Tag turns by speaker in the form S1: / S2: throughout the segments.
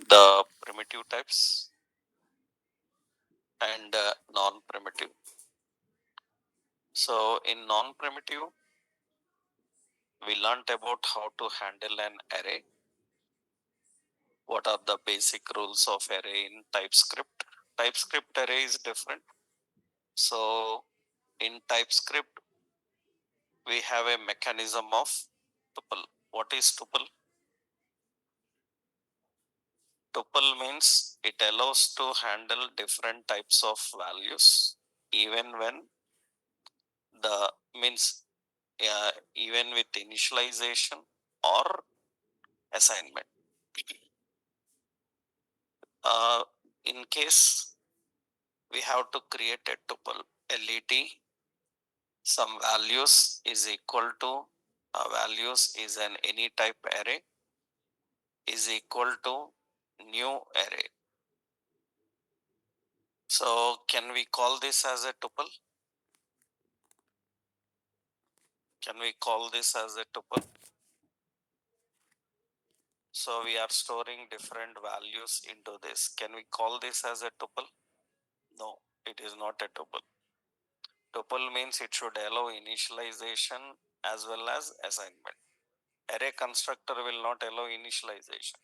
S1: the primitive types and non-primitive. So in non-primitive, we learnt about how to handle an array. What are the basic rules of array in TypeScript? TypeScript array is different. So in TypeScript, we have a mechanism of tuple. What is tuple? Tuple means it allows to handle different types of values, even when the means even with initialization or assignment. In case we have to create a tuple, let some values is equal to values is an any type array is equal to new array. So can we call this as a tuple? Can we call this as a tuple? So we are storing different values into this. Can we call this as a tuple? No, it is not a tuple. Tuple means it should allow initialization as well as assignment. Array constructor will not allow initialization.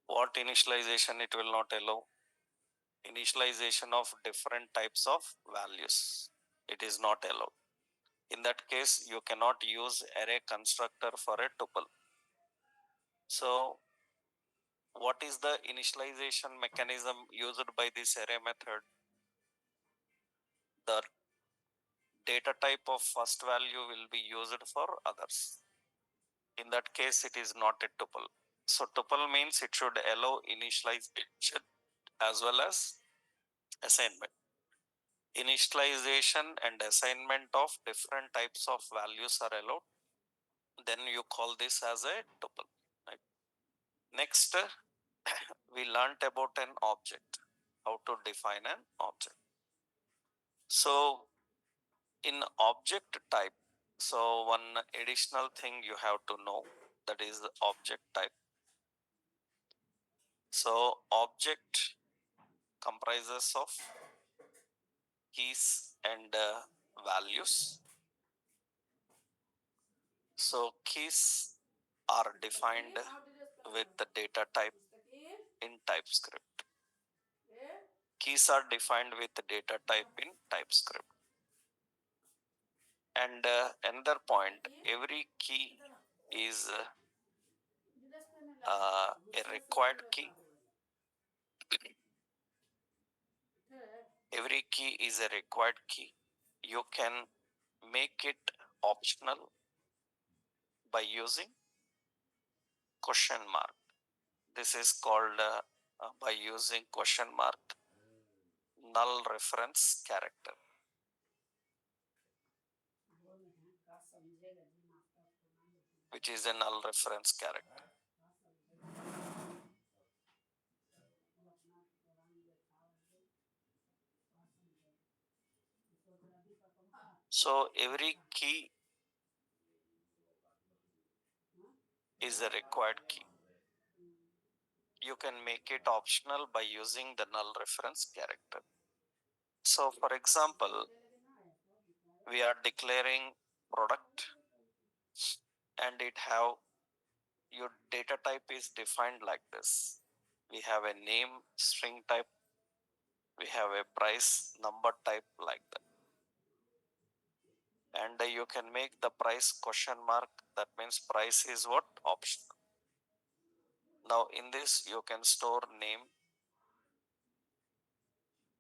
S1: What initialization it will not allow? Initialization of different types of values. It is not allowed. In that case, you cannot use array constructor for a tuple. So what is the initialization mechanism used by this array method? The data type of first value will be used for others. In that case, it is not a tuple. So tuple means it should allow initialization as well as assignment. Initialization and assignment of different types of values are allowed. Then you call this as a tuple. Right? Next, we learnt about an object, how to define an object. So in object type, so one additional thing you have to know, that is the object type. So object comprises of keys and values. So keys are defined with the data type in TypeScript. Keys are defined with the data type in TypeScript. And another point, every key is a required key. Every key is a required key. You can make it optional by using question mark. This is called by using question mark null reference character, which is a null reference character. So every key is a required key. You can make it optional by using the null reference character. So for example, we are declaring product and it have your data type is defined like this. We have a name string type, we have a price number type like that. And you can make the price question mark, that means price is what? Optional. Now in this you can store name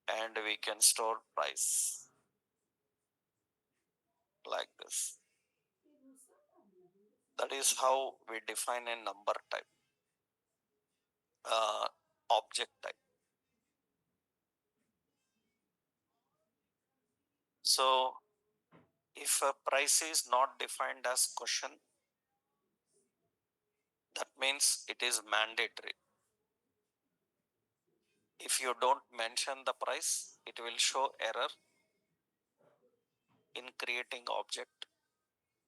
S1: and we can store price like this. That is how we define a number type, object type. So if a price is not defined as question, that means it is mandatory. If you don't mention the price, it will show error in creating object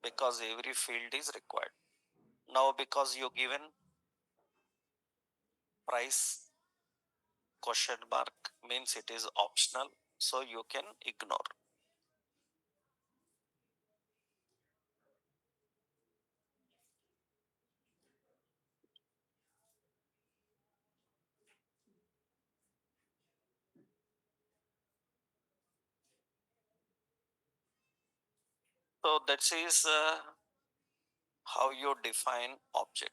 S1: because every field is required. Now because you given price question mark means it is optional, so you can ignore. So that is how you define object.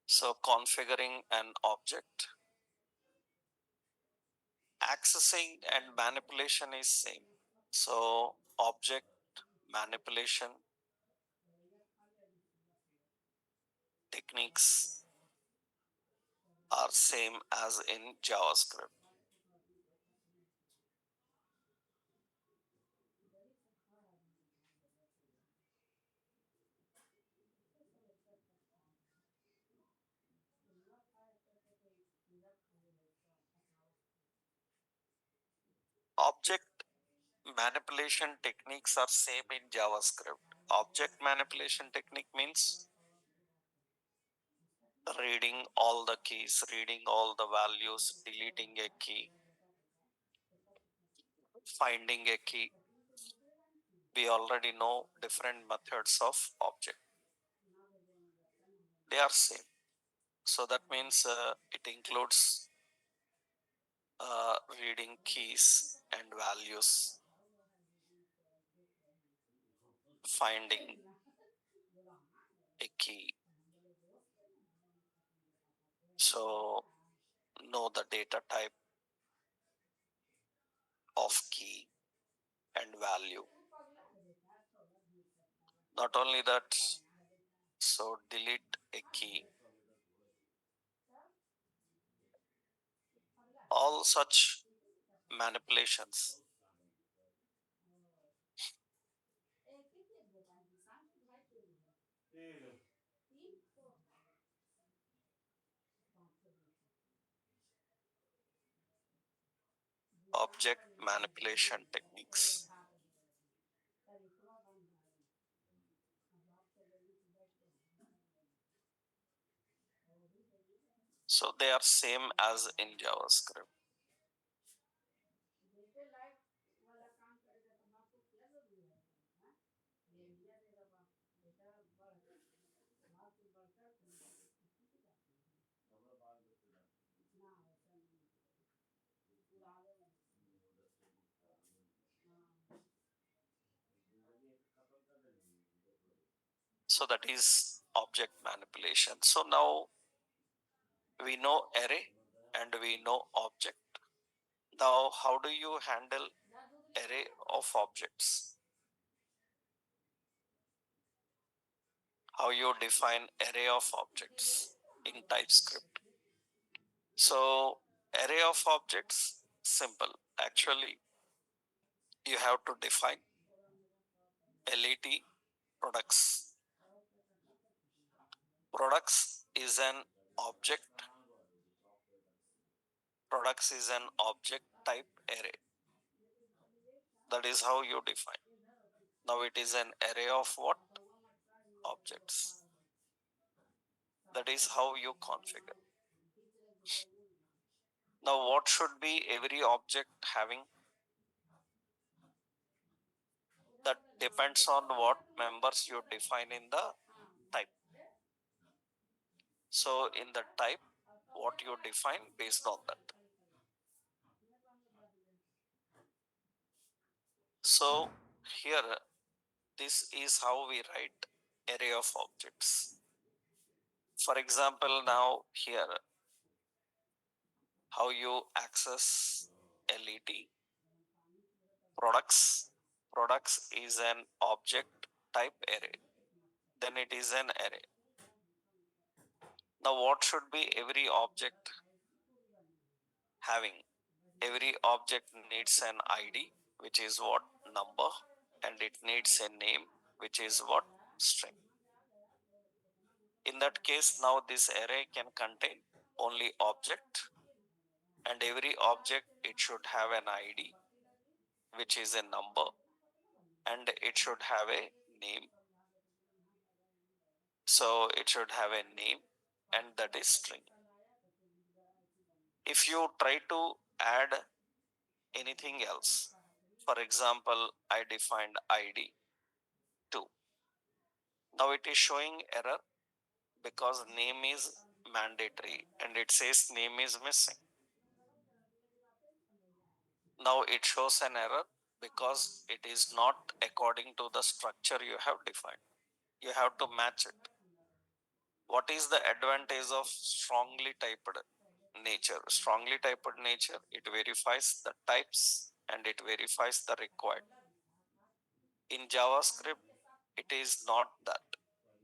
S1: So configuring an object, accessing and manipulation is same. So object manipulation techniques are same as in JavaScript. Object manipulation techniques are same in JavaScript. Object manipulation technique means reading all the keys, reading all the values, deleting a key, finding a key. We already know different methods of object. They are same. So that means it includes reading keys and values, finding a key. So know the data type of key and value. Not only that, so delete a key. All such manipulations. Object manipulation techniques. So they are same as in JavaScript. So that is object manipulation. So now we know array and we know object. Now, how do you handle array of objects? How you define array of objects in TypeScript? So, array of objects, simple. Actually, you have to define LET products. Products is an object. Products is an object type array. That is how you define. Now it is an array of what? Objects. That is how you configure. Now what should be every object having? That depends on what members you define in the type. So in the type, what you define based on that. So here, this is how we write array of objects. For example, now here, how you access LET products. Products is an object type array. Then it is an array. Now what should be every object having? Every object needs an ID, which is what? Number, and it needs a name, which is what? String. In that case, now this array can contain only object, and every object it should have an ID, which is a number, and it should have a name. So it should have a name, and that is string. If you try to add anything else, for example, I defined ID 2. Now it is showing error because name is mandatory and it says name is missing. Now it shows an error because it is not according to the structure you have defined. You have to match it. What is the advantage of strongly typed nature? Strongly typed nature, it verifies the types and it verifies the required. In JavaScript, it is not that.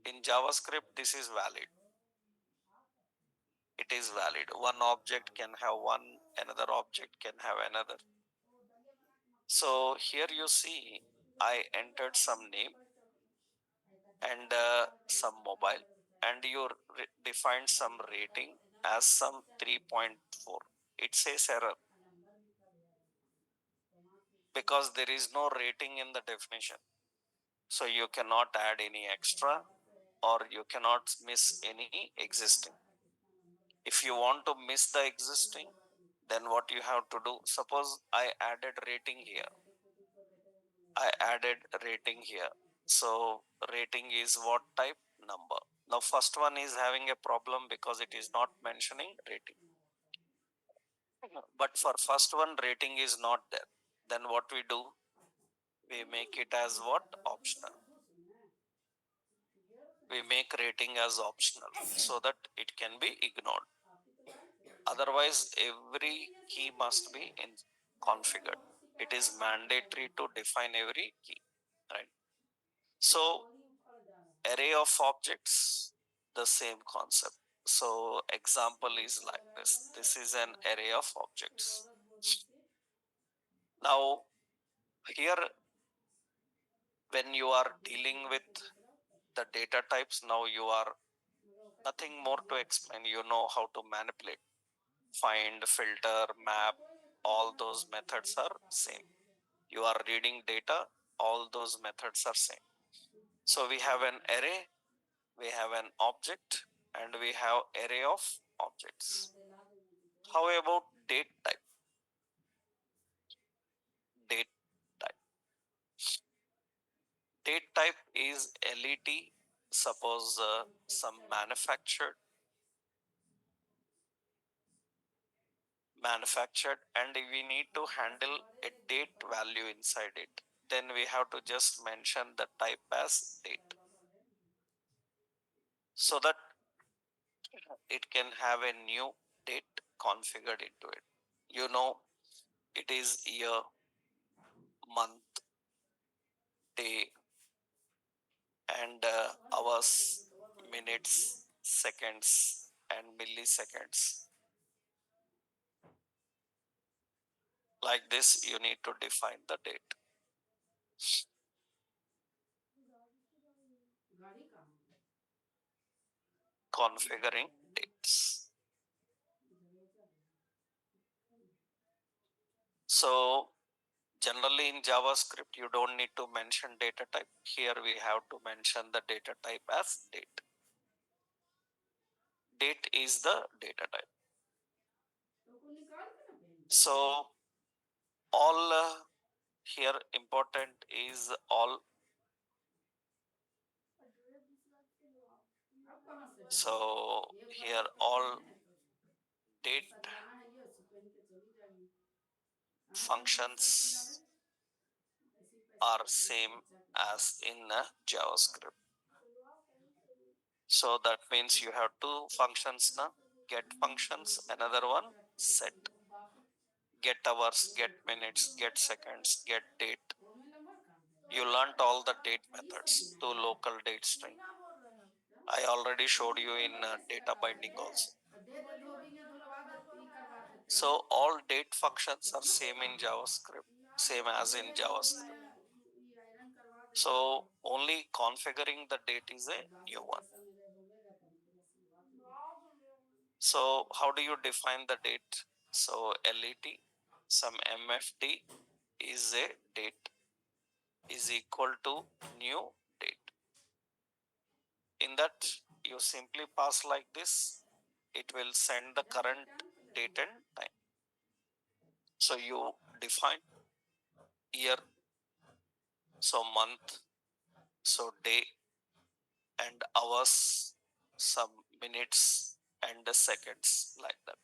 S1: In JavaScript, this is valid. It is valid. One object can have one, another object can have another. So here you see, I entered some name and some mobile, and you defined some rating as some 3.4. It says error because there is no rating in the definition. So you cannot add any extra or you cannot miss any existing. If you want to miss the existing, then what you have to do, suppose I added rating here. I added rating here. So rating is what type? Number. Now first one is having a problem because it is not mentioning rating. But for first one, rating is not there. Then what we do? We make it as what? Optional. We make rating as optional so that it can be ignored. Otherwise, every key must be configured. It is mandatory to define every key, right? So array of objects, the same concept. So example is like this. This is an array of objects. Now here, when you are dealing with the data types, now you are nothing more to explain. You know how to manipulate, find, filter, map, all those methods are same. You are reading data, all those methods are same. So we have an array, we have an object, and we have array of objects. How about date type? Date type. Date type is LET. Suppose some manufactured, and we need to handle a date value inside it. Then we have to just mention the type as date so that it can have a new date configured into it. You know, it is year, month, day, and hours, minutes, seconds, and milliseconds. Like this, you need to define the date. Configuring dates. So generally in JavaScript, you don't need to mention data type. Here we have to mention the data type as date. Date is the data type. So all here important is all. So here all date functions are same as in JavaScript. So that means you have two functions now. Get functions, another one set. Get hours, get minutes, get seconds, get date. You learnt all the date methods to local date string. I already showed you in data binding also. So all date functions are same in JavaScript, same as in JavaScript. So only configuring the date is a new one. So how do you define the date? So LET, some MFD is a date is equal to new date. In that you simply pass like this, it will send the current date and time. So you define year, so month, so day, and hours, some minutes and the seconds, like that.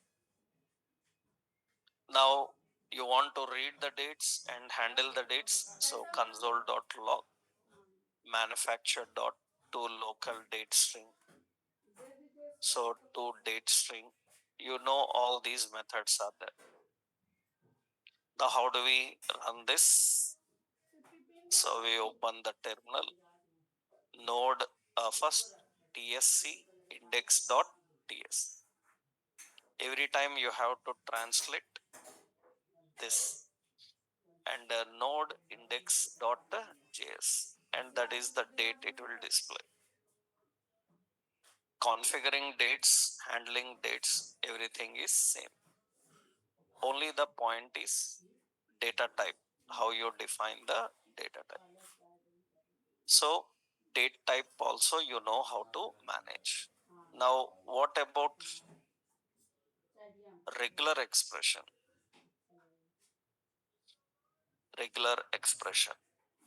S1: Now you want to read the dates and handle the dates, so console.log manufacture dot to local date string, so to date string. You know all these methods are there. Now how do we run this? So we open the terminal, node first tsc index.ts. Every time you have to translate this, and node index.js, and that is the date it will display. Configuring dates, handling dates, everything is same. Only the point is data type, how you define the data type. So date type also you know how to manage. Now what about regular expression? Regular expression.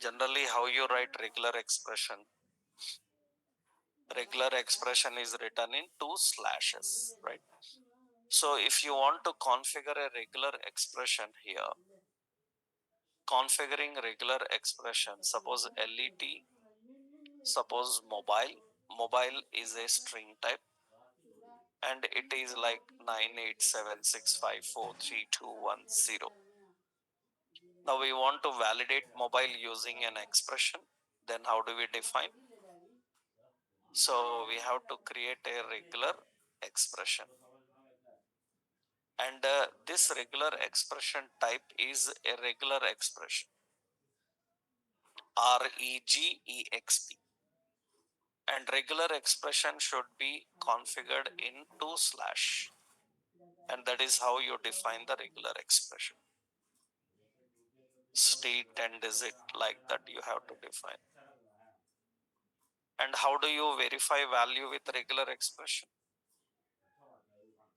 S1: Generally, how you write regular expression? Regular expression is written in two slashes, right? So if you want to configure a regular expression here, configuring regular expression, suppose let, suppose mobile is a string type, and it is like 98765432110. Now we want to validate mobile using an expression. Then how do we define? So we have to create a regular expression, and this regular expression type is a regular expression, REGEXP, and regular expression should be configured in two slash, and that is how you define the regular expression. State and digit, like that you have to define. And how do you verify value with regular expression?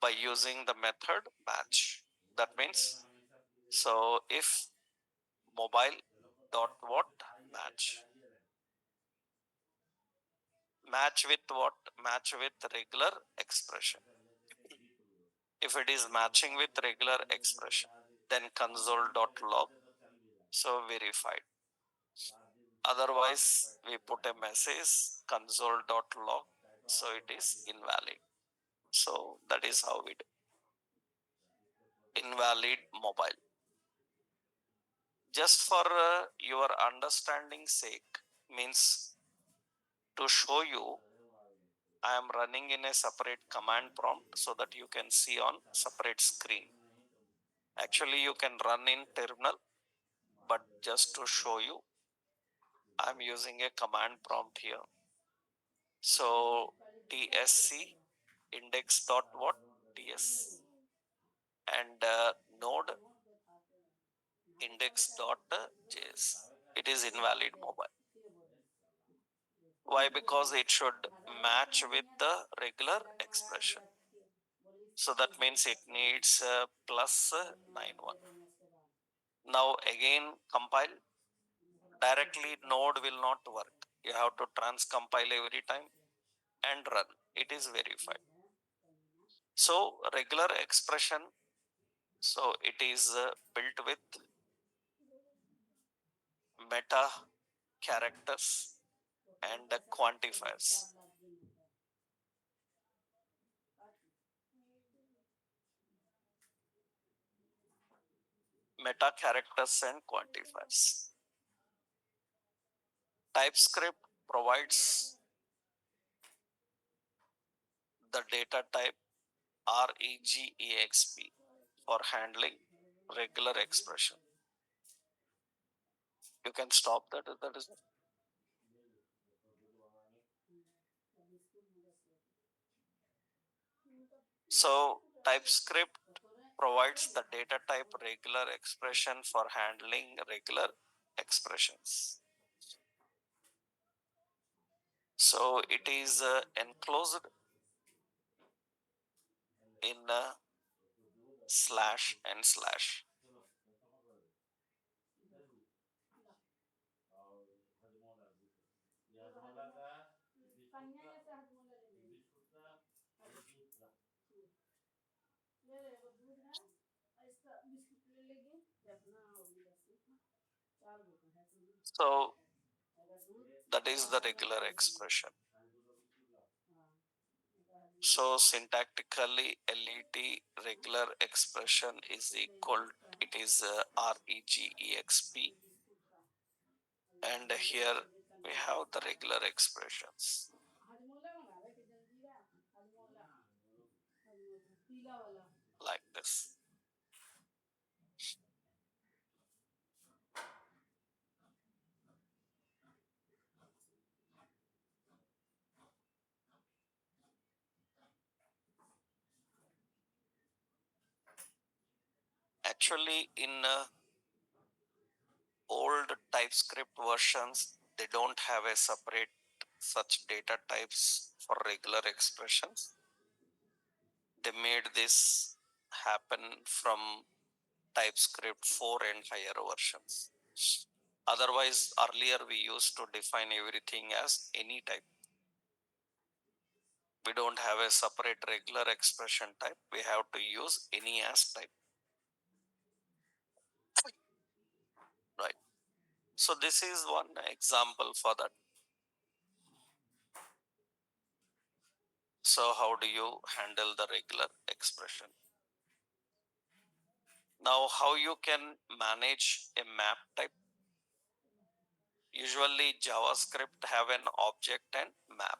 S1: By using the method match. That means, so if mobile dot what match, match with what? Match with regular expression. If it is matching with regular expression, then console.log, so verified. Otherwise we put a message console.log, so it is invalid. So that is how we do. Invalid mobile. Just for your understanding sake, means to show you, I am running in a separate command prompt so that you can see on separate screen. Actually you can run in terminal, but just to show you, I am using a command prompt here. So tsc index dot what ts, and node index.js. It is invalid mobile. Why? Because it should match with the regular expression. So that means it needs plus 91. Now again compile. Directly node will not work. You have to transcompile every time and run. It is verified. So regular expression, so it is built with meta characters and quantifiers. Meta characters and quantifiers. TypeScript provides the data type REGEXP for handling regular expression. You can stop that. That is so TypeScript provides the data type regular expression for handling regular expressions. So it is enclosed in a slash and slash. So that is the regular expression. So syntactically, LET regular expression is equal, it is REGEXP, and here we have the regular expressions like this. Actually, in old TypeScript versions, they don't have a separate such data types for regular expressions. They made this happen from TypeScript 4 and higher versions. Otherwise, earlier we used to define everything as any type. We don't have a separate regular expression type. We have to use any as type. Right. So this is one example for that. So how do you handle the regular expression? Now, how you can manage a map type? Usually JavaScript have an object and map.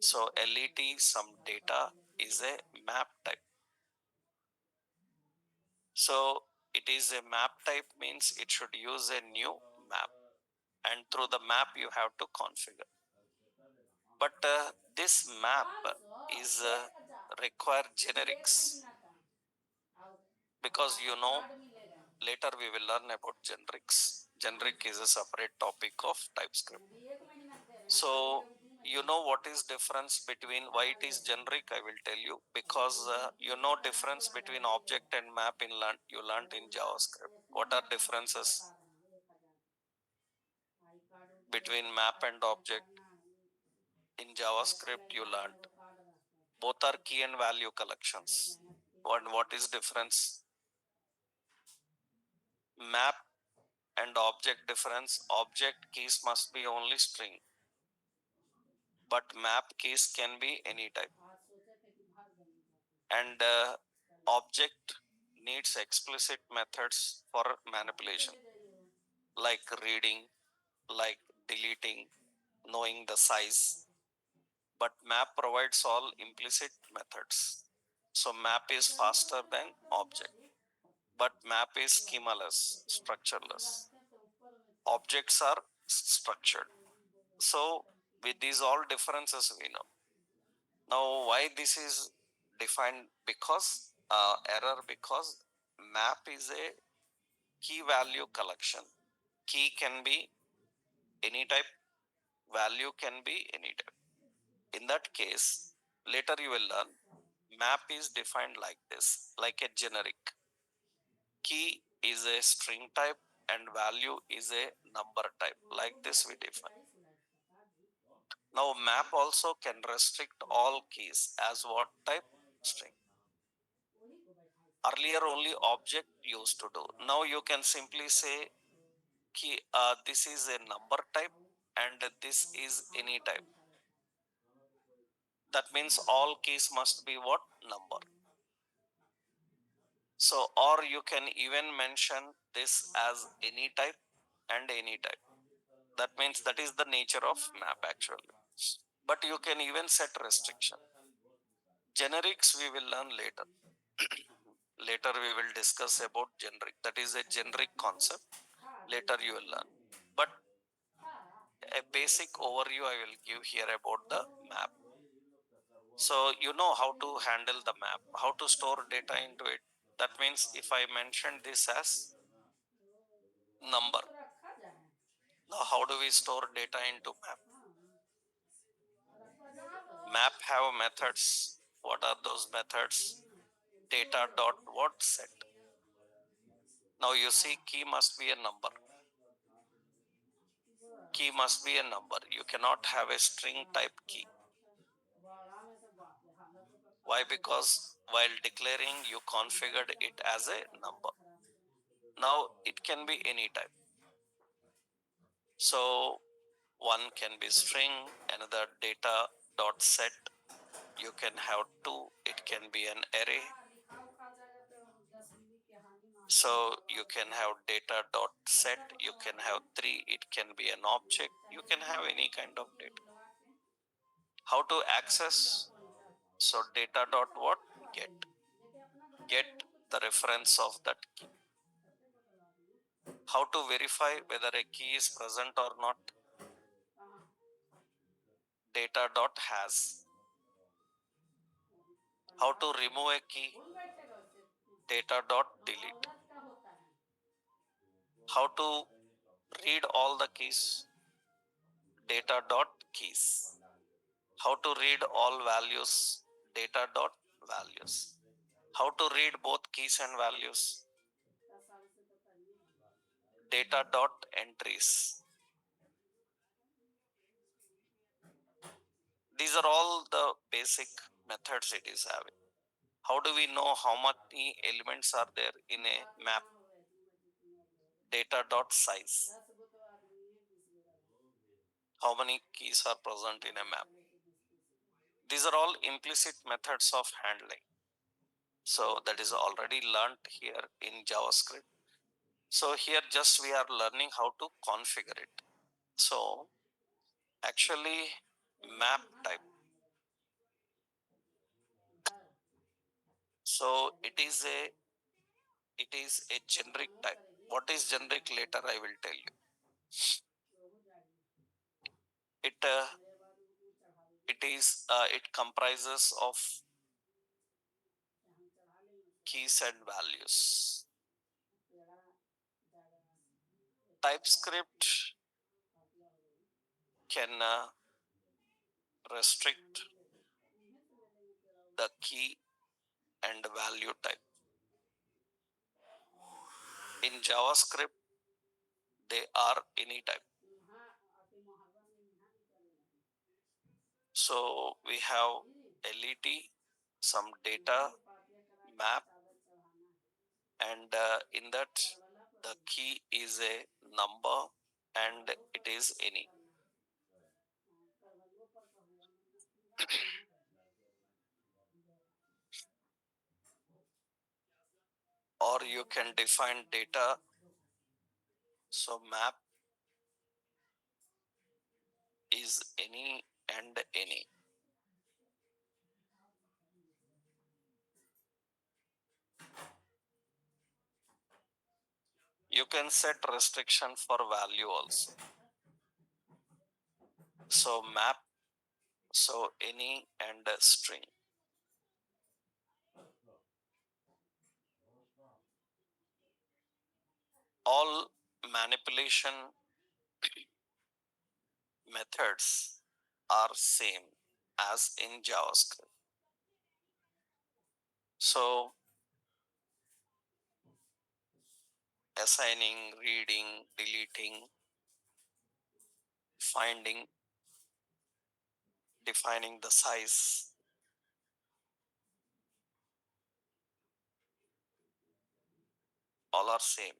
S1: So LET, some data, is a map type. So it is a map type means it should use a new map, and through the map you have to configure. But this map is require generics, because later we will learn about generics. Generic is a separate topic of TypeScript. So what is difference between why it is generic? I will tell you, because difference between object and map you learned in JavaScript. What are differences between map and object? In JavaScript you learned both are key and value collections. What is difference? Map and object difference. Object keys must be only string, but map keys can be any type. And object needs explicit methods for manipulation, like reading, like deleting, knowing the size. But map provides all implicit methods. So map is faster than object, but map is schemaless, structureless. Objects are structured. So with these all differences we know. Now why this is defined? Because error, because map is a key value collection. Key can be any type, value can be any type. In that case, later you will learn map is defined like this, like a generic. Key is a string type and value is a number type. Like this we define. Now map also can restrict all keys as what type? String. Earlier only object used to do. Now you can simply say key, this is a number type and this is any type. That means all keys must be what? Number. So, or you can even mention this as any type and any type. That means that is the nature of map actually. But you can even set restriction. Generics we will learn later. Later we will discuss about generic. That is a generic concept. Later you will learn. But a basic overview I will give here about the map. So you know how to handle the map, how to store data into it. That means if I mention this as number, now how do we store data into map? Map have methods. What are those methods? Data dot what set. Now you see key must be a number. Key must be a number. You cannot have a string type key. Why? Because while declaring you configured it as a number. Now it can be any type. So one can be string, another data dot set. You can have two, it can be an array. So you can have data dot set, you can have three, it can be an object, you can have any kind of data. How to access? So data dot what? Get the reference of that key. How to verify whether a key is present or not? Data dot has. How to remove a key? Data dot delete. How to read all the keys? Data dot keys. How to read all values? Data dot values. How to read both keys and values? Data dot entries. These are all the basic methods it is having. How do we know how many elements are there in a map? Data dot size. How many keys are present in a map? These are all implicit methods of handling. So that is already learnt here in JavaScript. So here just we are learning how to configure it. So actually map type. So it is a generic type. What is generic? Later I will tell you. It comprises of keys and values. TypeScript can restrict the key and value type. In JavaScript, they are any type. So we have let, some data, map, and in that the key is a number and it is any. Or you can define data. So map is any and any. You can set restriction for value also. So map, so any and a string. All manipulation methods are same as in JavaScript. So assigning, reading, deleting, finding, defining the size, all are same.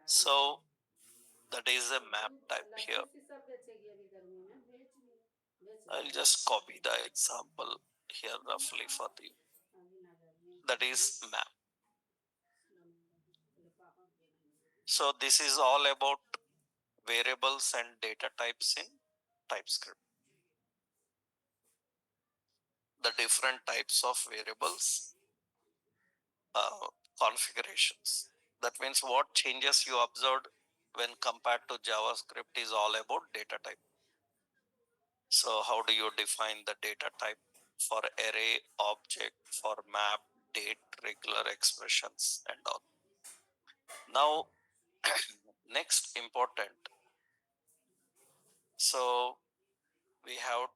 S1: So that is a map type here. I'll just copy the example here roughly for you. That is map. So this is all about variables and data types in TypeScript. The different types of variables configurations. That means what changes you observed when compared to JavaScript is all about data type. So how do you define the data type for array, object, for map, date, regular expressions, and all? Now, next important. So we have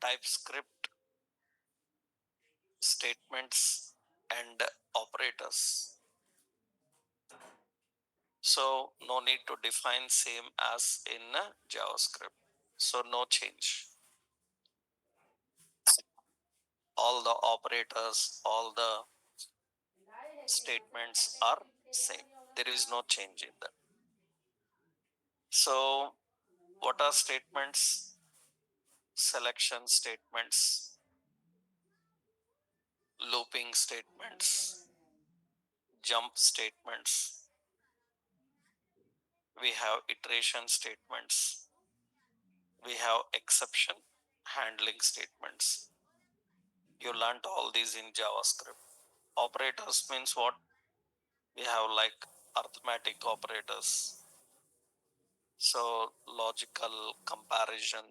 S1: TypeScript statements and operators. So no need to define same as in JavaScript. So no change. All the operators, all the statements are same. There is no change in that. So what are statements? Selection statements, looping statements, jump statements. We have iteration statements. We have exception handling statements. You learned all these in JavaScript. Operators means what? We have like arithmetic operators. So logical comparison,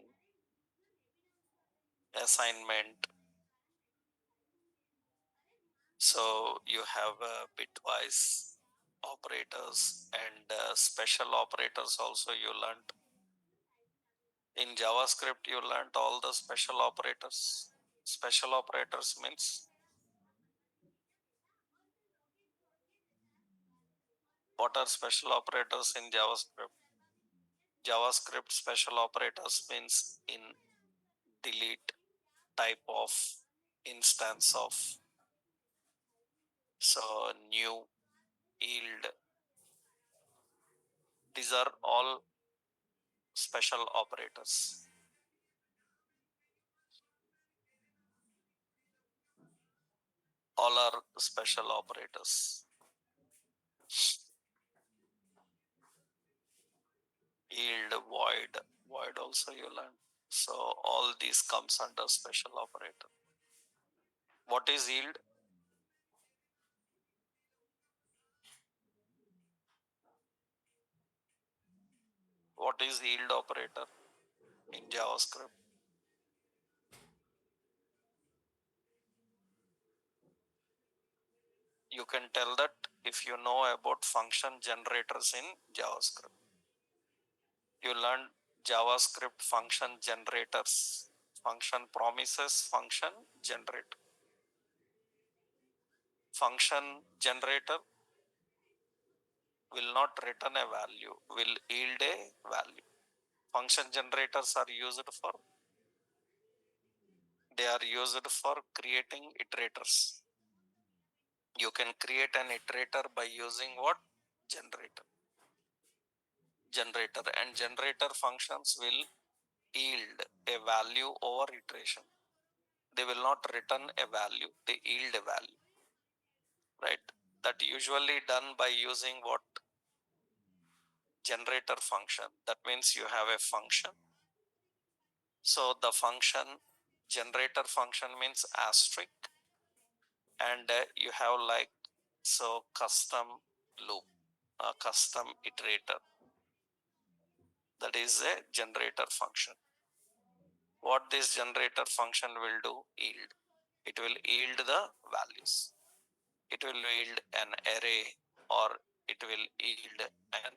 S1: assignment. So you have bitwise operators and special operators also you learned. In JavaScript, you learned all the special operators. Special operators means what are special operators in JavaScript? JavaScript special operators means in delete type of instance of. So new, yield, these are all special operators. All are special operators. Yield, void also you learn. So all these comes under special operator. What is yield? What is yield operator in JavaScript? You can tell that if you know about function generators in JavaScript. You learn JavaScript function generators, function promises, function generator. Function generator will not return a value, will yield a value. Function generators are used for, they are used for creating iterators. You can create an iterator by using what? Generator. Generator, and generator functions will yield a value over iteration. They will not return a value, they yield a value, right? That usually done by using what? Generator function. That means you have a function. So the function generator function means asterisk, and you have like so custom loop, a custom iterator. That is a generator function. What this generator function will do? Yield. It will yield the values. It will yield an array or it will yield an.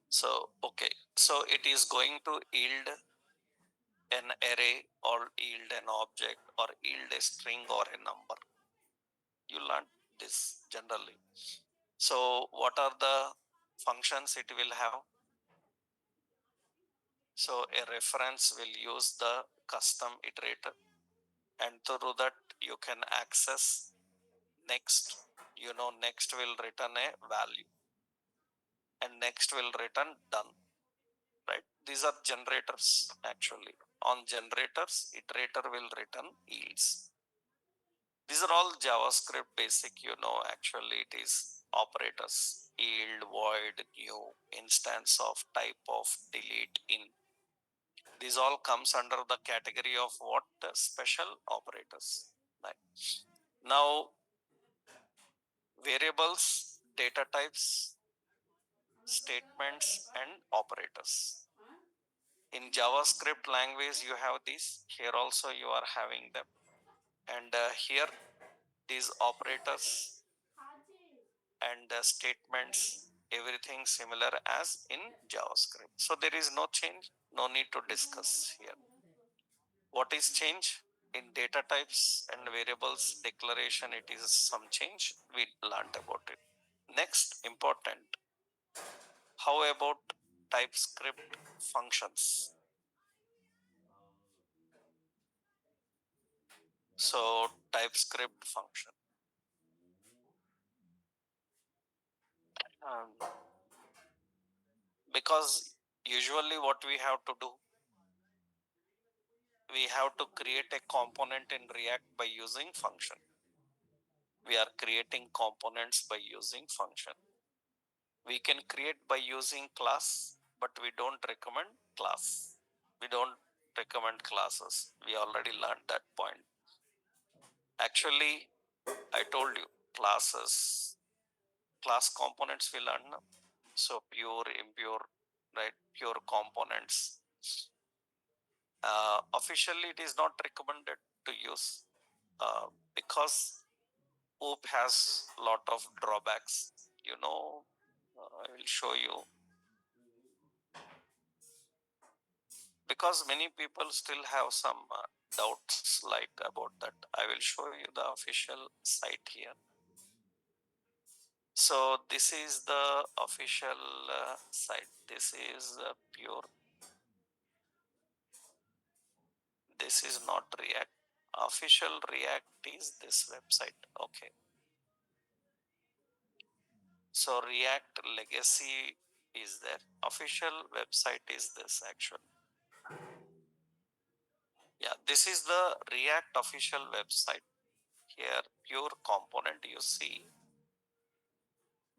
S1: So, okay. So it is going to yield an array or yield an object or yield a string or a number. You learn this generally. So what are the functions it will have? So a reference will use the custom iterator, and through that you can access next. You know, next will return a value and next will return done, right? These are generators actually. On generators, iterator will return yields. These are all JavaScript basic, actually it is operators, yield, void, new, instance of, type of, delete, in. These all comes under the category of what? Special operators. Right. Now, variables, data types, statements, and operators. In JavaScript language, you have these. Here also you are having them. And here these operators and statements, everything similar as in JavaScript. So there is no change, no need to discuss here. What is change? In data types and variables declaration, it is some change. We learned about it. Next, important. How about TypeScript functions? So TypeScript function. Um, because usually what we have to do, we have to create a component in React by using function. We are creating components by using function. We can create by using class, but we don't recommend class. We don't recommend classes. We already learned that point. Actually, I told you classes, class components we learn now. So pure, impure, right? Pure components. Officially, it is not recommended to use because OOP has a lot of drawbacks. I will show you, because many people still have some doubts like about that. I will show you the official site here. So this is the official site. This is pure. This is not React. Official React is this website. Okay. So React legacy is there. Official website is this actually. Yeah, this is the React official website. Here, pure component you see.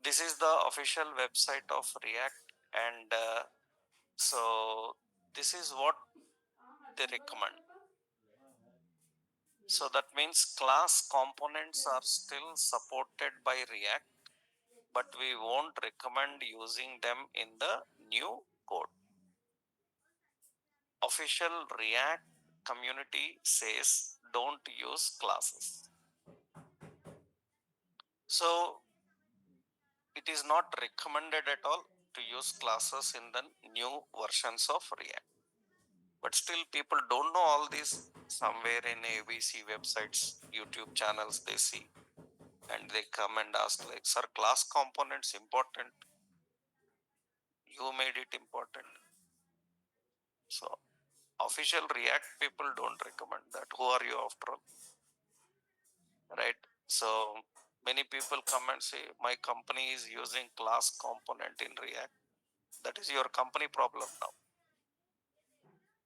S1: This is the official website of React, and so this is what they recommend. So that means class components are still supported by React, but we won't recommend using them in the new code. Official React community says don't use classes. So it is not recommended at all to use classes in the new versions of React. But still people don't know all this. Somewhere in ABC websites, YouTube channels, they see and they come and ask like, sir, class components important. You made it important. So official React people don't recommend that. Who are you after all? Right? So many people come and say, my company is using class component in React. That is your company problem now.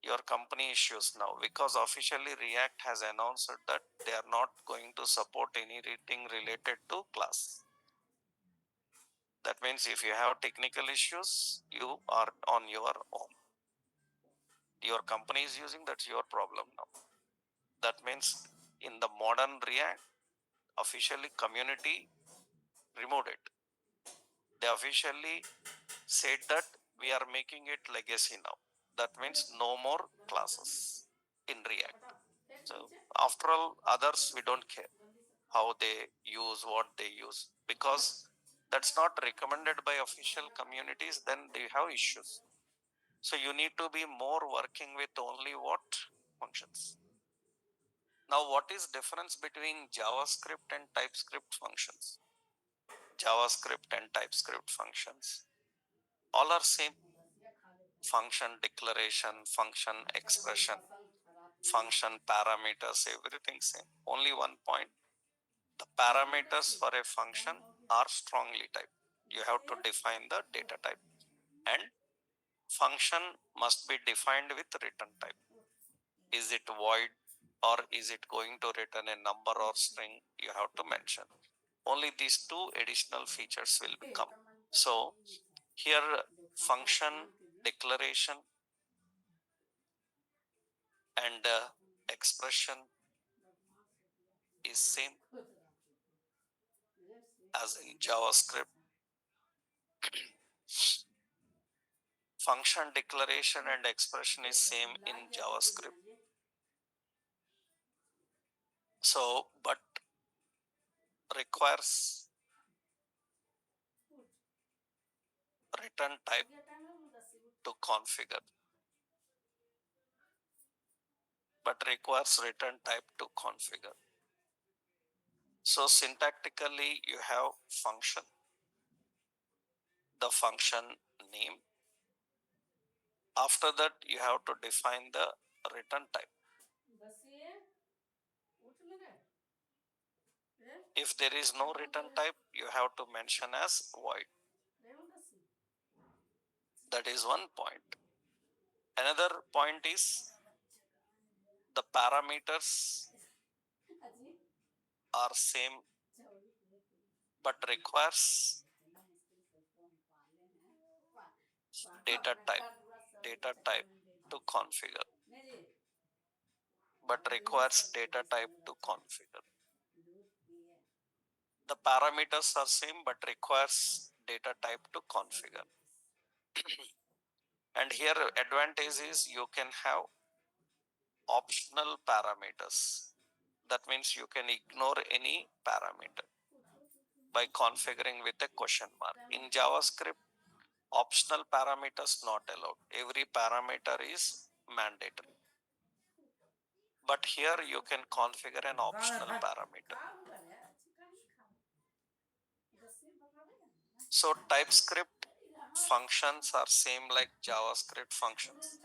S1: Your company issues now, because officially React has announced that they are not going to support anything related to class. That means if you have technical issues, you are on your own. Your company is using, that's your problem now. That means in the modern React, officially community removed it. They officially said that we are making it legacy now. That means no more classes in React. So after all, others we don't care how they use, what they use, because that's not recommended by official communities. Then they have issues. So you need to be more working with only what? Functions. Now, what is difference between JavaScript and TypeScript functions? JavaScript and TypeScript functions all are same. Function declaration, function expression, function parameters, everything same. Only one point: the parameters for a function are strongly typed. You have to define the data type, and function must be defined with return type. Is it void? or is it going to return a number or string? You have to mention. Only these two additional features will become. So here function declaration and expression is same as in JavaScript. Function declaration and expression is same in JavaScript. So, but requires return type to configure. But requires return type to configure. So syntactically, you have function, the function name. After that, you have to define the return type. If there is no return type, you have to mention as void. That is one point. Another point is the parameters are same but requires data type to configure, but requires data type to configure. The parameters are same but requires data type to configure. And here advantage is you can have optional parameters. That means you can ignore any parameter by configuring with a question mark. In JavaScript, optional parameters not allowed. Every parameter is mandatory. But here you can configure an optional parameter. So TypeScript functions are same like JavaScript functions.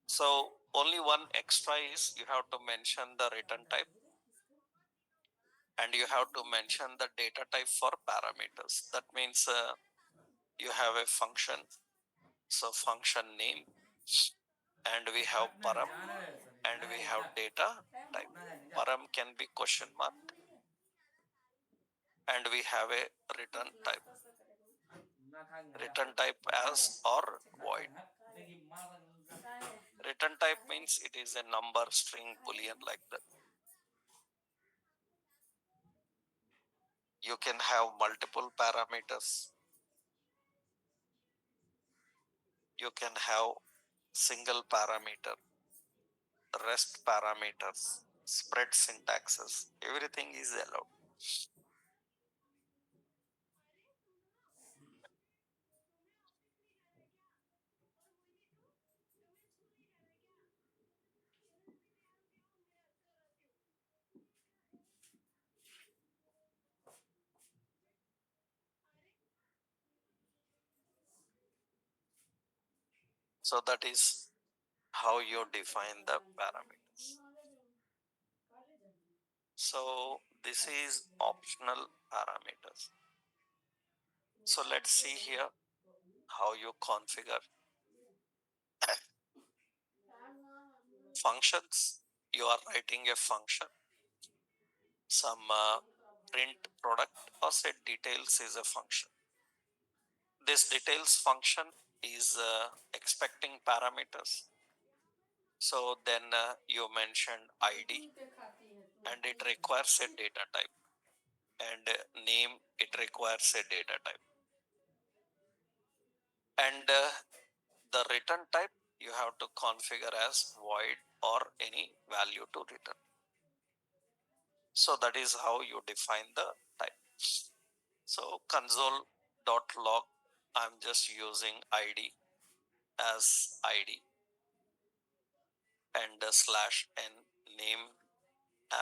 S1: So only one extra is you have to mention the return type and you have to mention the data type for parameters. That means you have a function, so function name, and we have param and we have data type. Param can be question mark and we have a return type. Return type as or void. Return type means it is a number, string, boolean like that. You can have multiple parameters. You can have single parameter, rest parameters, spread syntaxes. Everything is allowed. So that is how you define the parameters. So this is optional parameters. So let's see here how you configure functions. You are writing a function, some print product or set details is a function. This details function is expecting parameters. So then you mentioned ID and it requires a data type, and name, it requires a data type, and the return type you have to configure as void or any value to return. So that is how you define the type. So console.log, I'm just using ID as ID and /n name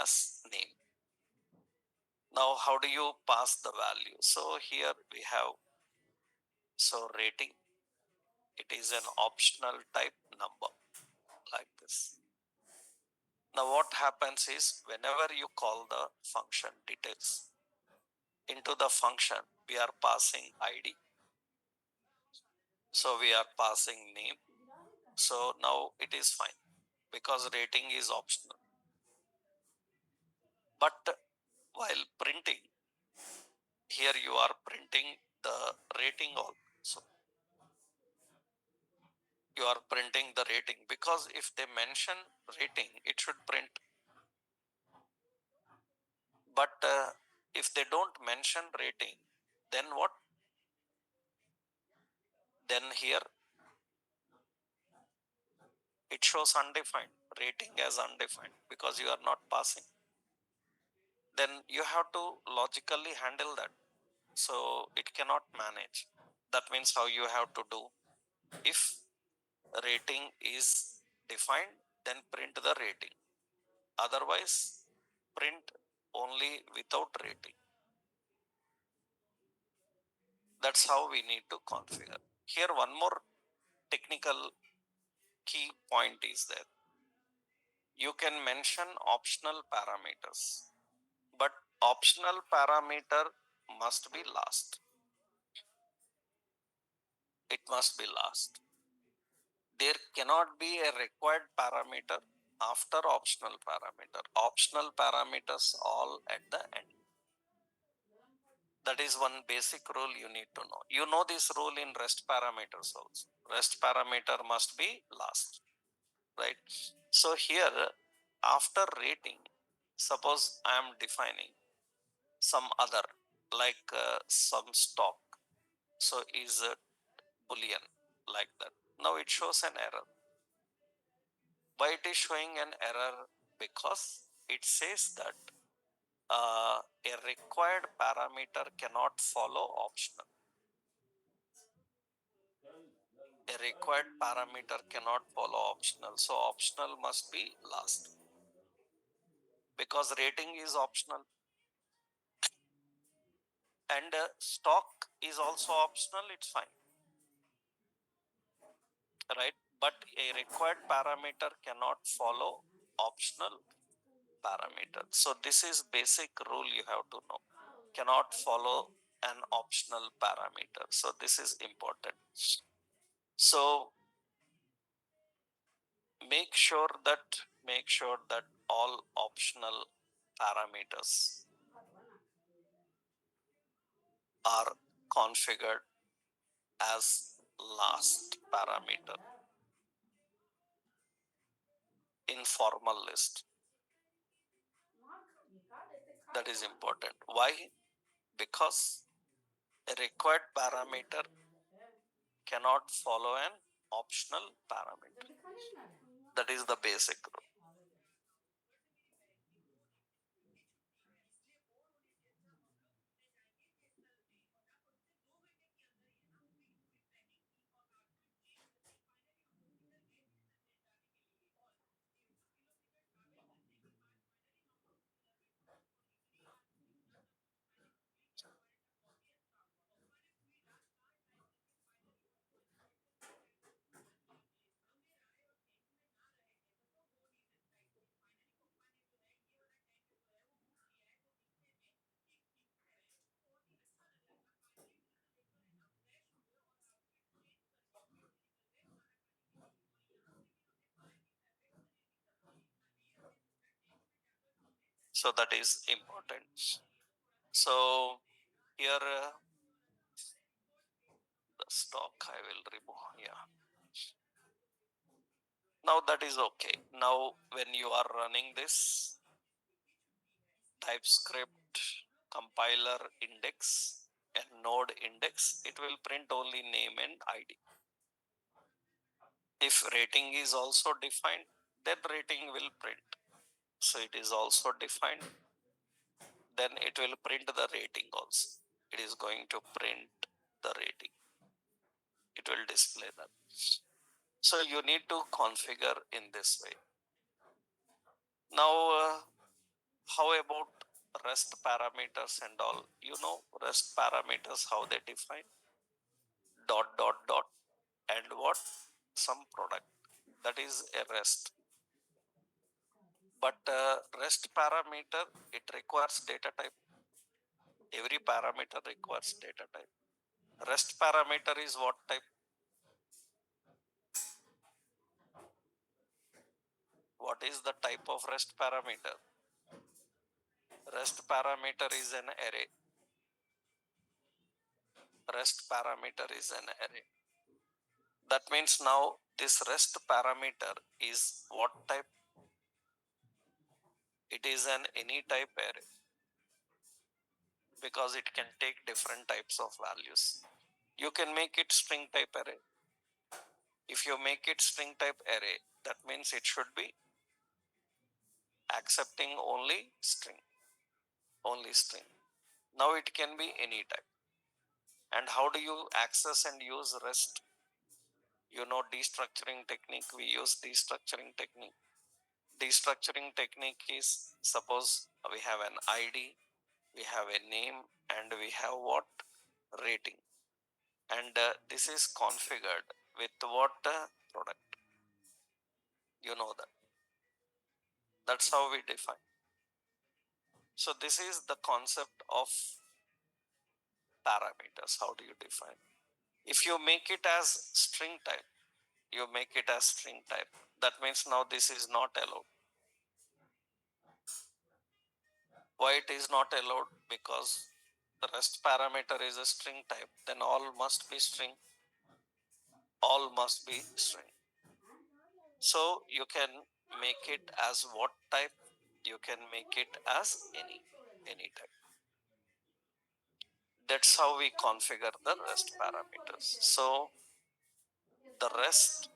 S1: as name. Now how do you pass the value? So here we have, so rating, it is an optional type number like this. Now what happens is whenever you call the function details, into the function, we are passing ID. So we are passing name. So now it is fine because rating is optional. But while printing, here you are printing the rating also. You are printing the rating because if they mention rating, it should print. But if they don't mention rating, then what? Then here it shows undefined, rating as undefined because you are not passing. Then you have to logically handle that. So it cannot manage. That means how you have to do. If rating is defined, then print the rating. Otherwise, print only without rating. That's how we need to configure. Here, one more technical key point is that you can mention optional parameters, but optional parameter must be last. It must be last. There cannot be a required parameter after optional parameter. Optional parameters all at the end. That is one basic rule you need to know. You know this rule in REST parameters also. REST parameter must be last, right? So here, after rating, suppose I am defining some other, like some stock. So is a boolean like that. Now it shows an error. Why it is showing an error? Because it says that a required parameter cannot follow optional. A required parameter cannot follow optional. So optional must be last because rating is optional and stock is also optional. It's fine, right? But a required parameter cannot follow optional parameter. So this is basic rule you have to know. Cannot follow an optional parameter. So this is important. So make sure that all optional parameters are configured as last parameter in formal list. That is important. Why? Because a required parameter cannot follow an optional parameter. That is the basic rule. So that is important. So here the stock I will remove. Yeah. Now that is okay. Now when you are running this TypeScript compiler index and node index, it will print only name and ID. If rating is also defined, then rating will print. So it is also defined, then it will print the rating also. It is going to print the rating. It will display that. So you need to configure in this way. Now, how about REST parameters and all? You know REST parameters, how they define? Dot, dot, dot, and what? Some product. That is a REST. But REST parameter, it requires data type. Every parameter requires data type. Rest parameter is what type? What is the type of rest parameter? Rest parameter is an array. Rest parameter is an array. That means now this rest parameter is what type? It is an any type array because it can take different types of values. You can make it string type array. If you make it string type array, that means it should be accepting only string. Only string. Now it can be any type. And how do you access and use REST? You know destructuring technique. We use destructuring technique. Destructuring technique is, suppose we have an ID, we have a name, and we have what? Rating. And this is configured with what product? You know that. That's how we define. So this is the concept of parameters. How do you define? If you make it as string type, you make it as string type. That means now this is not allowed. Why it is not allowed? Because the rest parameter is a string type, then all must be string. All must be string. So you can make it as what type? You can make it as any type. That's how we configure the rest parameters. So the rest,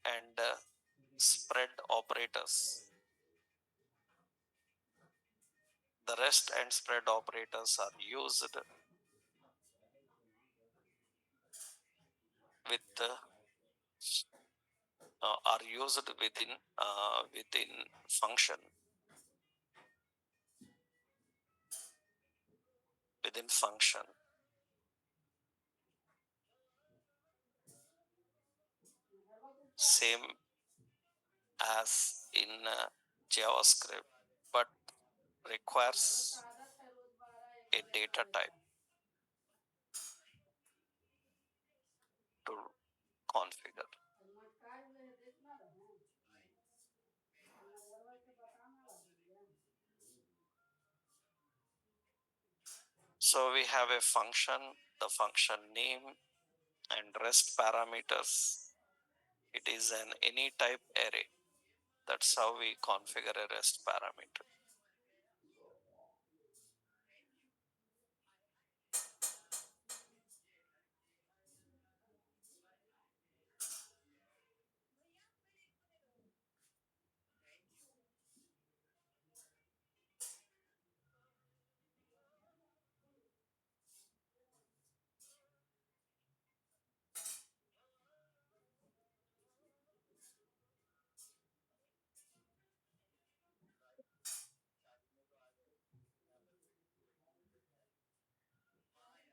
S1: and spread operators. The rest and spread operators are used with are used within function within function same as in JavaScript, but requires a data type to configure. So we have a function, the function name and rest parameters. It is an any type array. That's how we configure a rest parameter.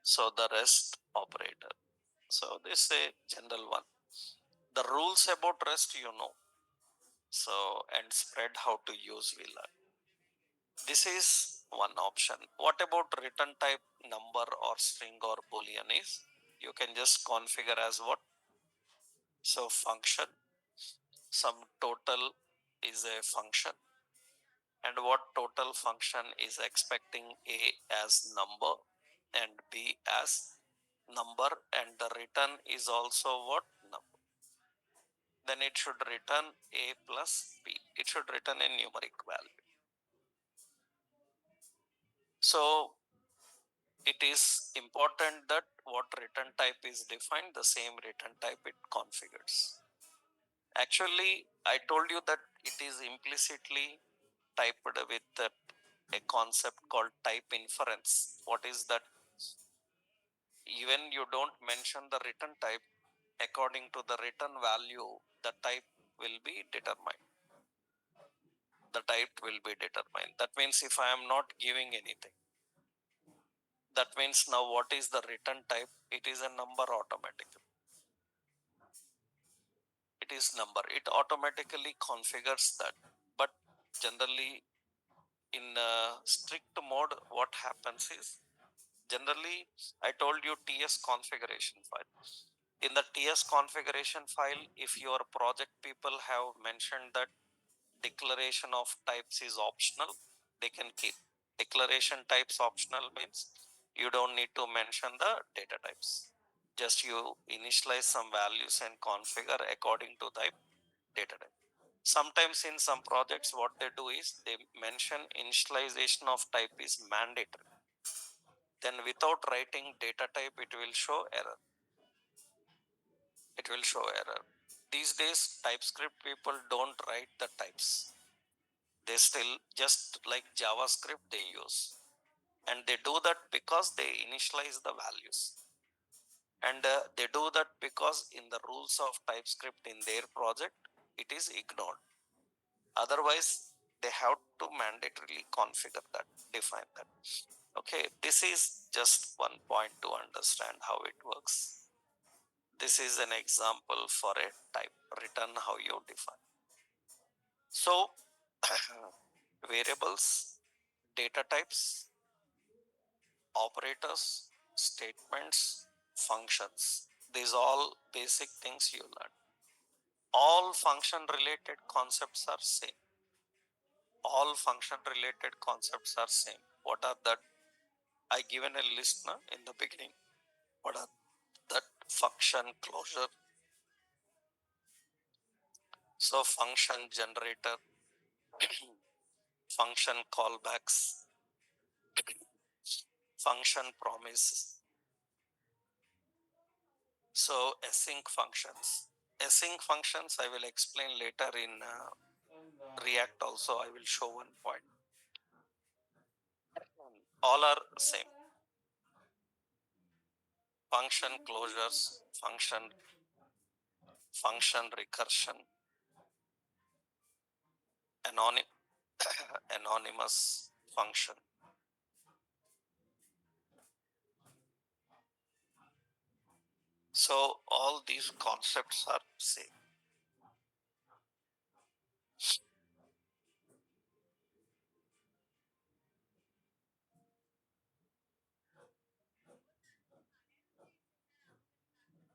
S1: So the rest operator. So this is a general one. The rules about rest, you know. So and spread how to use we learn. This is one option. What about return type number or string or boolean is? You can just configure as what? So function, some total is a function, and what total function is expecting A as number and B as number, and the return is also what? Number. Then it should return A plus B. It should return a numeric value. So it is important that what return type is defined, the same return type it configures. Actually, I told you that it is implicitly typed with a concept called type inference. What is that? Even you don't mention the return type, according to the return value, the type will be determined. The type will be determined. That means if I am not giving anything, that means now what is the return type? It is a number automatically. It is number. It automatically configures that. But generally, In strict mode, what happens is, generally, I told you TS configuration file. In the TS configuration file, if your project people have mentioned that declaration of types is optional, they can keep. Declaration types optional means you don't need to mention the data types. Just you initialize some values and configure according to type data type. Sometimes in some projects, what they do is they mention initialization of type is mandatory. Then without writing data type, it will show error. It will show error. These days, TypeScript people don't write the types. They still, just like JavaScript, they use. And they do that because they initialize the values. And they do that because in the rules of TypeScript in their project, it is ignored. Otherwise, they have to mandatorily configure that, define that. Okay, this is just one point to understand how it works. This is an example for a type, return how you define. So, variables, data types, operators, statements, functions. These all basic things you learn. All function related concepts are same. All function related concepts are same. What are that? I given a list na, in the beginning. What are that? Function closure. So function generator, function callbacks, function promise. So async functions. Async functions I will explain later in React also. I will show one point. All are same. Function closures, function recursion, anonymous function. So all these concepts are same.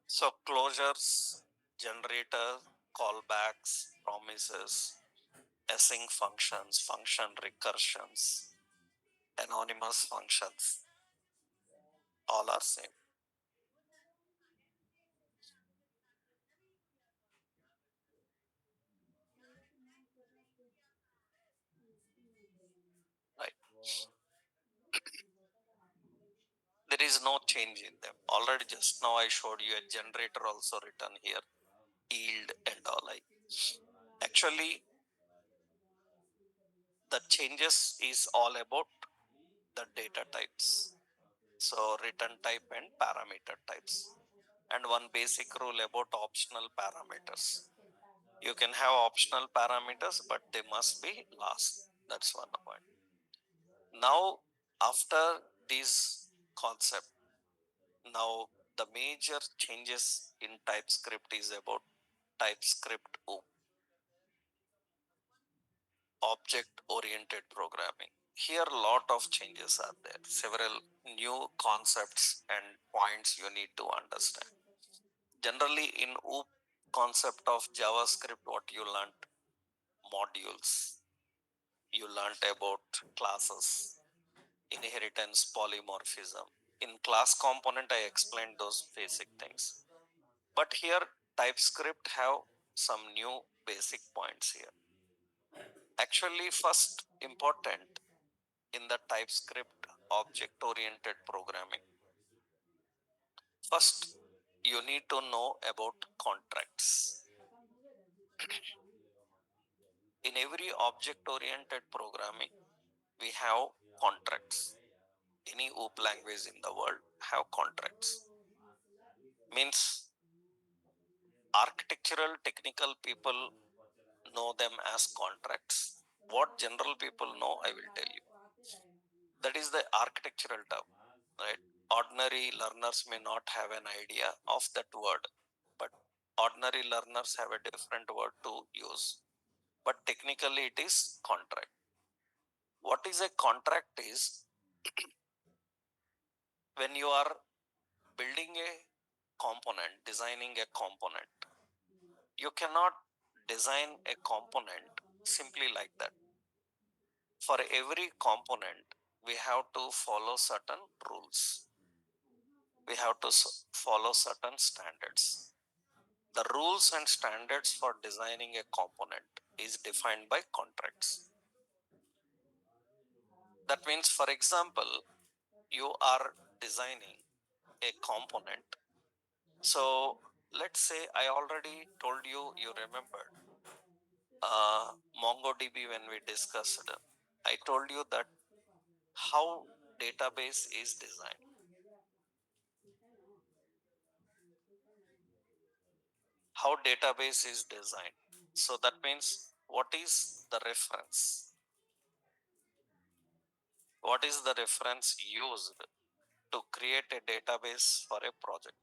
S1: So closures, generator, callbacks, promises, async functions, function recursions, anonymous functions, all are same. Right. There is no change in them. Already just now I showed you a generator also written here, yield and all. Actually, the changes is all about the data types. So return type and parameter types. And one basic rule about optional parameters. You can have optional parameters, but they must be last. That's one point. Now, after this concept, now the major changes in TypeScript is about TypeScript OOP, object-oriented programming. Here, a lot of changes are there. Several new concepts and points you need to understand. Generally, in OOP concept of JavaScript, what you learned, modules. You learned about classes, inheritance, polymorphism. In class component, I explained those basic things. But here, TypeScript have some new basic points here. Actually, first important in the TypeScript object-oriented programming. First, you need to know about contracts. In every object-oriented programming, we have contracts. Any OOP language in the world have contracts. Means architectural technical people know them as contracts. What general people know, I will tell you. That is the architectural term, right? Ordinary learners may not have an idea of that word, but ordinary learners have a different word to use. But technically, it is contract. What is a contract is when you are building a component, designing a component, you cannot design a component simply like that. For every component, we have to follow certain rules. We have to follow certain standards. The rules and standards for designing a component is defined by contracts. That means, for example, you are designing a component. So let's say I already told you, you remembered MongoDB when we discussed. I told you that how database is designed. How database is designed. So that means what is the reference? What is the reference used to create a database for a project?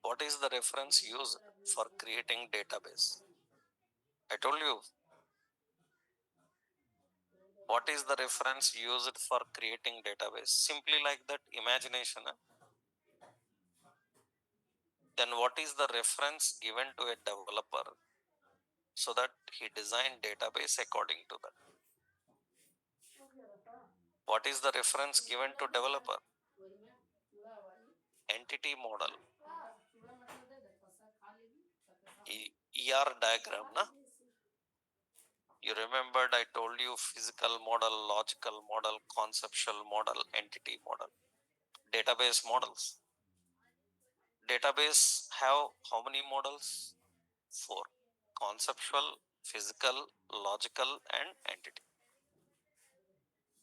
S1: What is the reference used for creating database? I told you. What is the reference used for creating database? Simply like that, imagination. Then what is the reference given to a developer so that he designed database according to that? What is the reference given to developer? Entity model. ER diagram, na? You remembered I told you physical model, logical model, conceptual model, entity model, database models. Database have how many models? 4: conceptual, physical, logical, and entity.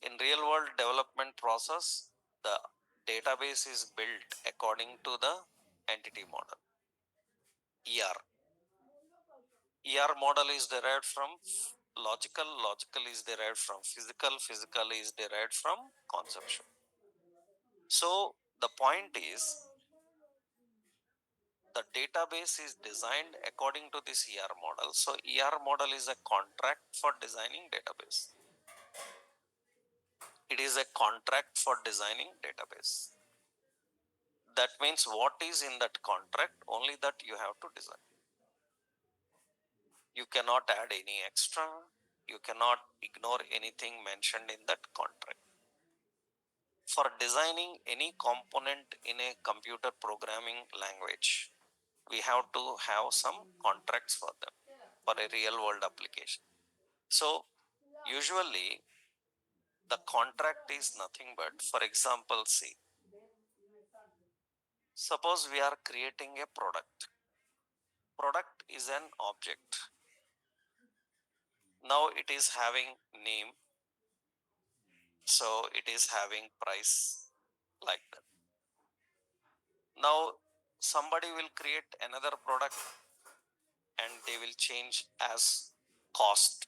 S1: In real world development process, the database is built according to the entity model, ER. ER model is derived from logical, logical is derived from physical, physical is derived from conceptual. So the point is, the database is designed according to this ER model. So ER model is a contract for designing database. It is a contract for designing database. That means what is in that contract, only that you have to design. You cannot add any extra. You cannot ignore anything mentioned in that contract. For designing any component in a computer programming language, we have to have some contracts for them for a real world application. So usually the contract is nothing but, for example, see, suppose we are creating a product. Product is an object. Now it is having name, so it is having price, like that. Now somebody will create another product and they will change as cost.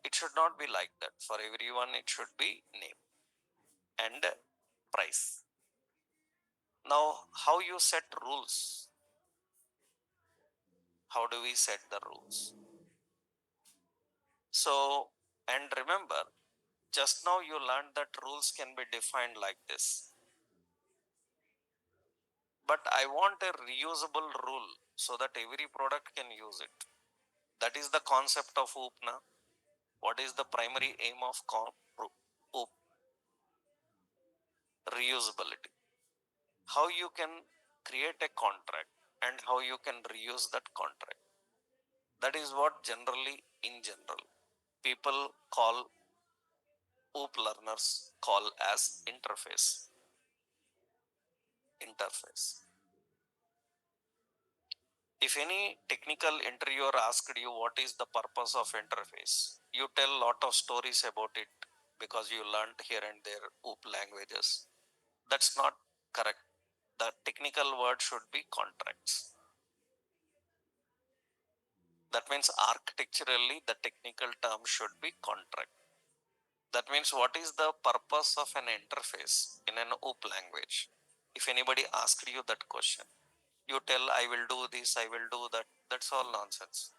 S1: It should not be like that. For everyone it should be name and price. Now how you set rules? How do we set the rules? So, and remember, just now you learned that rules can be defined like this. But I want a reusable rule so that every product can use it. That is the concept of OOP. What is the primary aim of OOP? Reusability. How you can create a contract and how you can reuse that contract. That is what generally, in general, people call OOP learners call as interface. Interface. If any technical interviewer asked you what is the purpose of interface, you tell lot of stories about it because you learned here and there OOP languages. That's not correct. The technical word should be contracts. That means architecturally the technical term should be contract. That means what is the purpose of an interface in an OOP language? If anybody asked you that question, you tell I will do this, I will do that. That's all nonsense.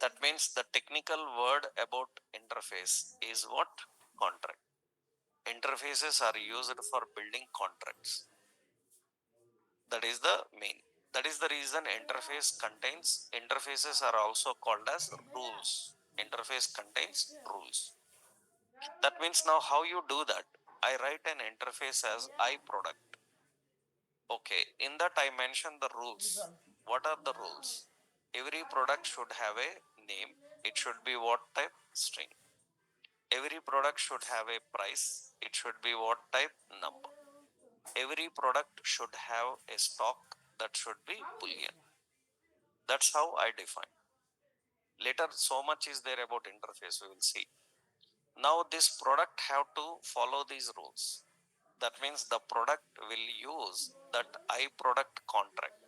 S1: That means the technical word about interface is what? Contract. Interfaces are used for building contracts. That is the main. That is the reason interfaces are also called as rules. Interface contains rules. That means now how you do that? I write an interface as I product. Okay, in that I mention the rules. What are the rules? Every product should have a name. It should be what type? String. Every product should have a price. It should be what type? Number. Every product should have a stock. That should be boolean. That's how I define. Later, so much is there about interface, we will see. Now this product have to follow these rules. That means the product will use that I product contract.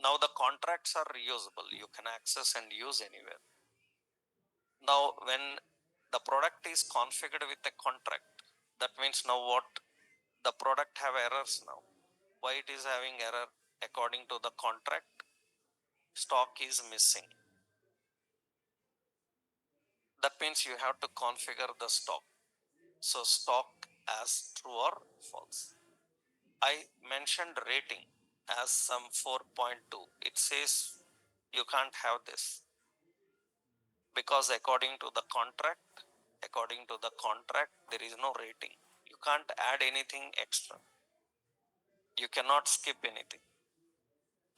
S1: Now the contracts are reusable. You can access and use anywhere. Now when the product is configured with a contract, that means now what? The product have errors now. Why it is having error? According to the contract, stock is missing. That means you have to configure the stock. So stock as true or false. I mentioned rating as some 4.2. It says you can't have this because according to the contract, there is no rating. You can't add anything extra. You cannot skip anything.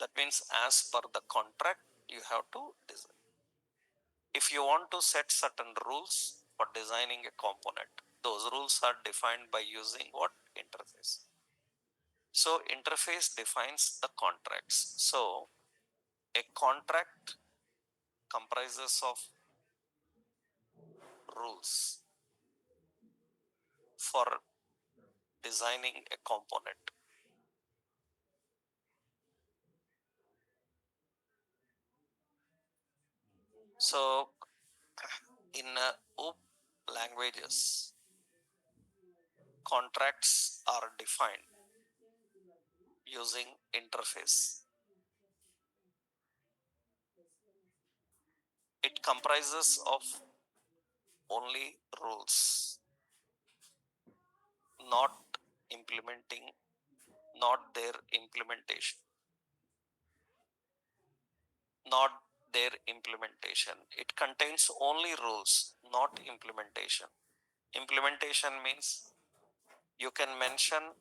S1: That means as per the contract, you have to design. If you want to set certain rules for designing a component, those rules are defined by using what? Interface. So interface defines the contracts. So a contract comprises of rules for designing a component. So in OOP languages, contracts are defined using interface. It comprises of only rules, not implementing, not their implementation, not their implementation. It contains only rules, not implementation. Implementation means you can mention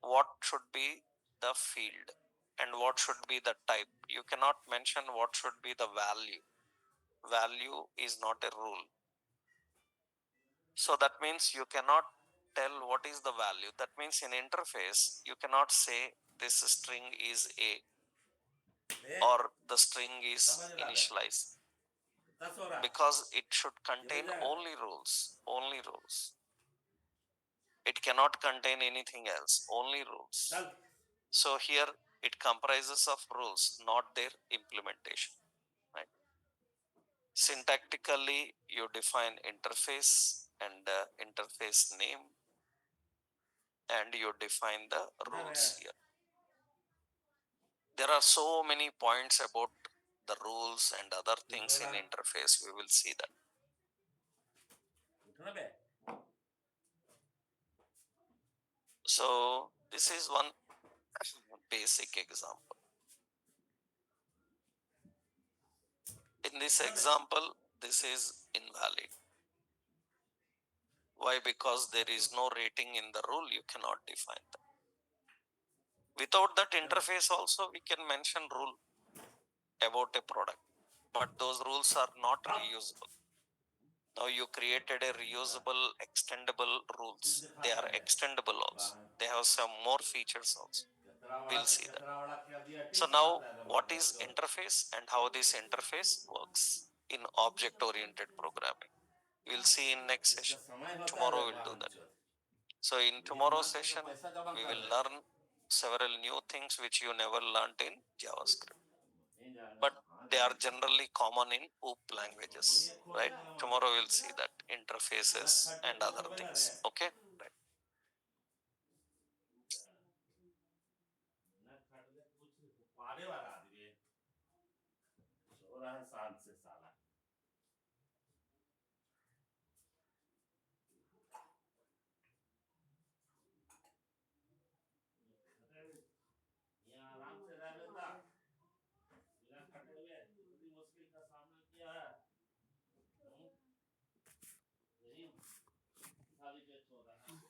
S1: what should be the field and what should be the type. You cannot mention what should be the value. Value is not a rule. So that means you cannot tell what is the value. That means in interface, you cannot say this string is A or the string is initialized because it should contain only rules. Only rules. It cannot contain anything else, only rules. So here it comprises of rules, not their implementation. Right? Syntactically, you define interface and interface name, and you define the rules here. There are so many points about the rules and other things in interface. We will see that. So this is one basic example. In this example, this is invalid. Why? Because there is no rating in the rule, you cannot define that. Without that interface also, we can mention rule about a product, but those rules are not reusable. Now you created a reusable, extendable rules. They are extendable also. They have some more features also. We'll see that. So now what is interface and how this interface works in object-oriented programming? We'll see in next session. Tomorrow we'll do that. So in tomorrow's session, we will learn several new things which you never learned in JavaScript. But they are generally common in OOP languages, right? Tomorrow we'll see that interfaces and other things. Okay, right.
S2: का सामना किया है। यही शादी death हो रहा है।